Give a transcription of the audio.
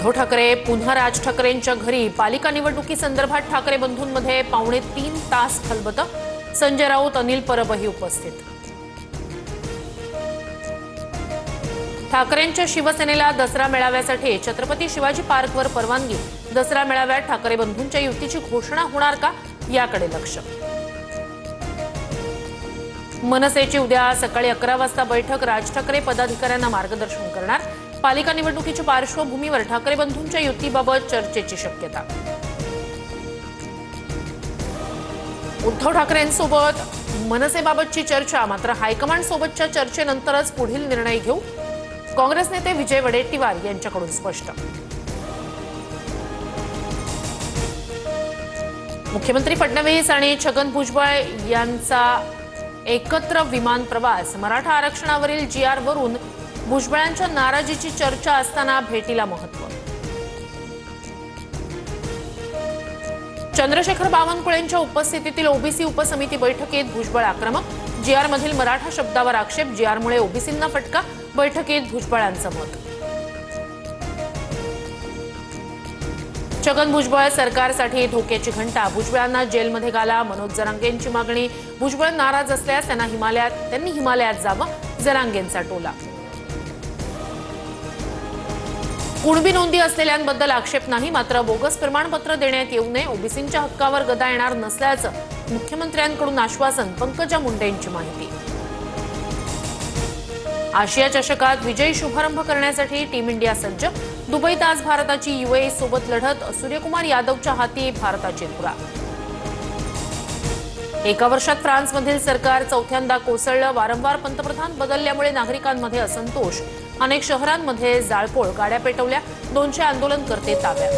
उद्धव ठाकरे पुन्हा राज ठाकरेंच्या घरी पालिका निवडणुकीसंदर्भात ठाकरे बंधूंमध्ये पावणे 3 तास खलबतं। संजय राऊत, अनिल परबही उपस्थित। ठाकरेंच्या शिवसेनेला दसरा मेळाव्यासाठी छत्रपती शिवाजी पार्कवर परवानगी। दसरा मेळाव्यात ठाकरे बंधूंच्या युतीची घोषणा होणार का, याकडे लक्ष। मनसेची उद्या सकाळी 11 वाजता बैठक। राज ठाकरे पदाधिकाऱ्यांना मार्गदर्शन करणार। पालिका निवडणुकीच्या पार्श्वभूमीवर ठाकरे बंधूंच्या युतीबाबत चर्चेची शक्यता। उद्धव ठाकरेंसोबत मनसेबाबतची चर्चा, मात्र हायकमांड सोबतच्या चर्चेनंतरच पुढील निर्णय घेऊ, काँग्रेस नेते विजय वडेट्टीवार यांच्याकडून स्पष्ट। मुख्यमंत्री फडणवीस आणि छगन भुजबळ यांचा एकत्र विमान प्रवास। मराठा आरक्षणावरील GR वरून भुजबळांच्या नाराजीची चर्चा असताना भेटीला महत्त्व। चंद्रशेखर बावनकुळेंच्या उपस्थितीतील ओबीसी उपसमिती बैठकीत भुजबळ आक्रमक। GR मधील मराठा शब्दावर आक्षेप। GR मुळे ओबीसींना फटका। बैठकीत भुजबळांचं मत। छगन भुजबळ सरकारसाठी धोक्याची घंटा। भुजबळांना जेलमध्ये घाला, मनोज जरांगेंची मागणी। भुजबळ नाराज असल्यास त्यांनी हिमालयात जावं, जरांगेंचा टोला। कुणबी नोंदी असलेल्यांबद्दल आक्षेप नाही, मात्र बोगस प्रमाणपत्र देण्यात येऊ नये। ओबीसींच्या हक्कावर गदा येणार नसल्याचं मुख्यमंत्र्यांकडून आश्वासन। पंकजा मुंडेंची माहिती। आशिया चषकात विजयी शुभारंभ करण्यासाठी टीम इंडिया सज्ज। दुबईत आज भारताची UAE सोबत लढत। सूर्यकुमार यादवच्या हाती भारताची धुरा। एका वर्षात फ्रान्समधील सरकार चौथ्यांदा कोसळलं। वारंवार पंतप्रधान बदलल्यामुळे नागरिकांमध्ये असंतोष। अनेक शहरांमध्ये जाळपोळ, गाड्या पेटवल्या। 200 आंदोलनकर्ते ताब्यात।